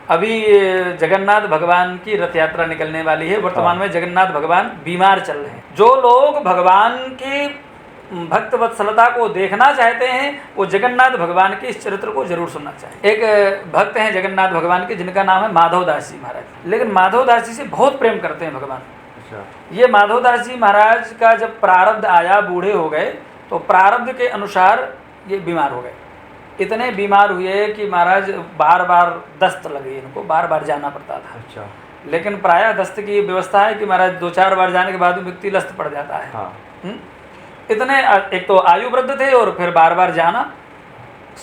अभी जगन्नाथ भगवान की रथ यात्रा निकलने वाली है। वर्तमान में जगन्नाथ भगवान बीमार चल रहे हैं। जो लोग भगवान की भक्त वत्सलता को देखना चाहते हैं वो जगन्नाथ भगवान के इस चरित्र को जरूर सुनना चाहिए। एक भक्त हैं जगन्नाथ भगवान के जिनका नाम है माधवदास जी महाराज, लेकिन माधवदास जी से बहुत प्रेम करते हैं भगवान। ये माधवदास जी महाराज का जब प्रारब्ध आया, बूढ़े हो गए, तो प्रारब्ध के अनुसार ये बीमार हो गए। इतने बीमार हुए कि महाराज बार बार दस्त लगी, इनको बार बार जाना पड़ता था। लेकिन प्रायः दस्त की व्यवस्था है कि महाराज 2-4 बार जाने के बाद व्यक्ति लस्त पड़ जाता है। इतने एक तो आयु वृद्ध थे और फिर बार बार जाना,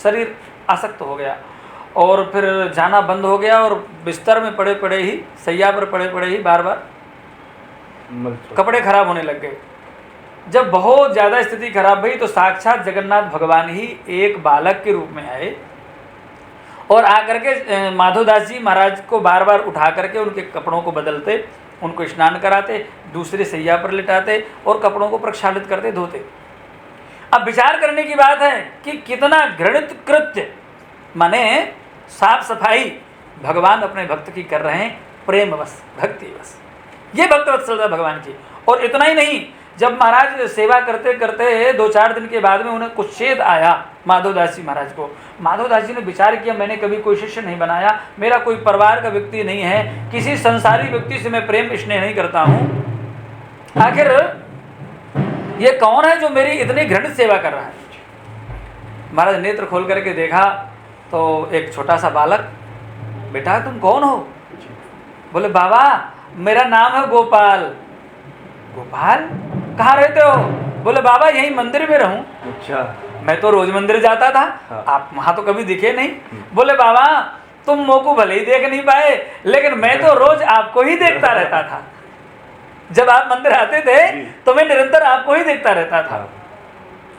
शरीर आसक्त हो गया और फिर जाना बंद हो गया और बिस्तर में पड़े पड़े ही, सैया पर पड़े पड़े ही बार बार कपड़े खराब होने लग गए। जब बहुत ज़्यादा स्थिति खराब हुई तो साक्षात जगन्नाथ भगवान ही एक बालक के रूप में आए और आकर के माधवदास जी महाराज को बार बार उठा करके उनके कपड़ों को बदलते, उनको स्नान कराते, दूसरे सैया पर लिटाते और कपड़ों को प्रक्षालित करते, धोते। अब विचार करने की बात है कि कितना घृणित कृत्य, माने साफ सफाई भगवान अपने भक्त की कर रहे हैं, प्रेमवश, भक्तिवश। ये भक्त वत्सलता भगवान की। और इतना ही नहीं, जब महाराज सेवा करते करते 2-4 दिन के बाद में उन्हें कुछ छेद आया माधवदास जी महाराज को। माधवदास जी ने विचार किया, मैंने कभी कोई शिष्य नहीं बनाया, मेरा कोई परिवार का व्यक्ति नहीं है, किसी संसारी व्यक्ति से मैं प्रेम स्नेह नहीं करता हूँ, आखिर ये कौन है जो मेरी इतनी घृणित सेवा कर रहा है। महाराज नेत्र खोल करके देखा तो एक छोटा सा बालक, बेटा तुम कौन हो? बोले बाबा मेरा नाम है गोपाल। गोपाल, कहाँ रहते हो? बोले बाबा यही मंदिर में रहूं। अच्छा, मैं तो रोज मंदिर जाता था। हाँ। आप वहां तो कभी दिखे नहीं। बोले बाबा तुम मोको भले ही देख नहीं पाए, लेकिन मैं तो रोज आपको ही देखता रहता था। जब आप मंदिर आते थे तो मैं निरंतर आपको ही देखता रहता था।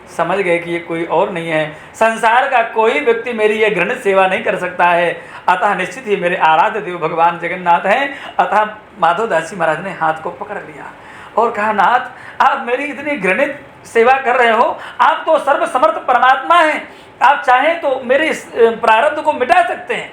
समझ गए कि ये कोई और नहीं है, संसार का कोई व्यक्ति मेरी ये घृणित सेवा नहीं कर सकता है, अतः निश्चित ही मेरे आराध्य देव भगवान जगन्नाथ हैं। अतः माधवदास जी महाराज ने हाथ को पकड़ लिया और कहा, नाथ आप मेरी इतनी घृणित सेवा कर रहे हो, आप तो सर्वसमर्थ परमात्मा हैं, आप चाहें तो मेरे इस प्रारब्ध को मिटा सकते हैं,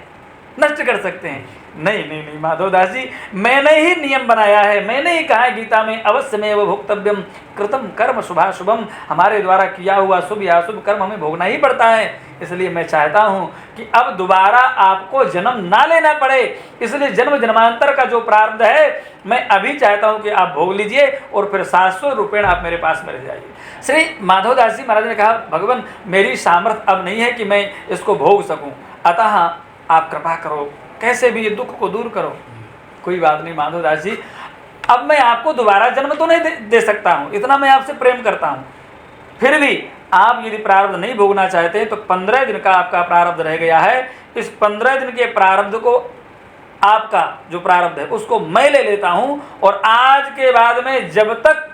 नष्ट कर सकते हैं। नहीं नहीं नहीं माधवदास जी, मैंने ही नियम बनाया है, मैंने ही कहा है गीता में, अवश्य में वो भोक्तव्यम कृतम कर्म शुभाशुभम, हमारे द्वारा किया हुआ शुभ या अशुभ कर्म हमें भोगना ही पड़ता है। इसलिए मैं चाहता हूँ कि अब दोबारा आपको जन्म ना लेना पड़े, इसलिए जन्म जन्मांतर का जो प्रारब्ध है मैं अभी चाहता हूँ कि आप भोग लीजिए और फिर 700 रुपये आप मेरे पास में रह जाइए। श्री माधवदास जी महाराज ने कहा, भगवान मेरी सामर्थ्य अब नहीं है कि मैं इसको भोग सकूँ, अतः आप कृपा करो, कैसे भी ये दुख को दूर करो। कोई बात नहीं माधवदास जी, अब मैं आपको दोबारा जन्म तो नहीं दे सकता हूँ, इतना मैं आपसे प्रेम करता हूँ, फिर भी आप यदि प्रारब्ध नहीं भोगना चाहते हैं तो 15 दिन का आपका प्रारब्ध रह गया है। इस 15 दिन के प्रारब्ध को, आपका जो प्रारब्ध है उसको मैं ले लेता हूँ और आज के बाद में जब तक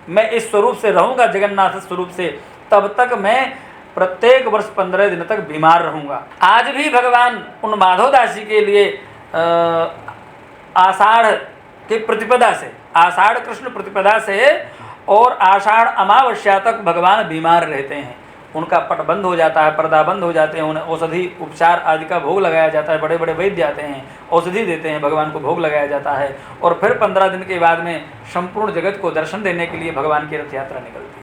मैं इस स्वरूप से रहूँगा, जगन्नाथ स्वरूप से, तब तक मैं प्रत्येक वर्ष 15 दिन तक बीमार रहूँगा। आज भी भगवान उन माधवदास जी के लिए आषाढ़ के प्रतिपदा से, आषाढ़ कृष्ण प्रतिपदा से और आषाढ़ अमावस्या तक भगवान बीमार रहते हैं। उनका पट बंद हो जाता है, पर्दा बंद हो जाते हैं, उन्हें औषधि उपचार आदि का भोग लगाया जाता है, बड़े बड़े वैद्य आते हैं, औषधि देते हैं, भगवान को भोग लगाया जाता है और फिर 15 दिन के बाद में संपूर्ण जगत को दर्शन देने के लिए भगवान की रथ यात्रा निकलती है।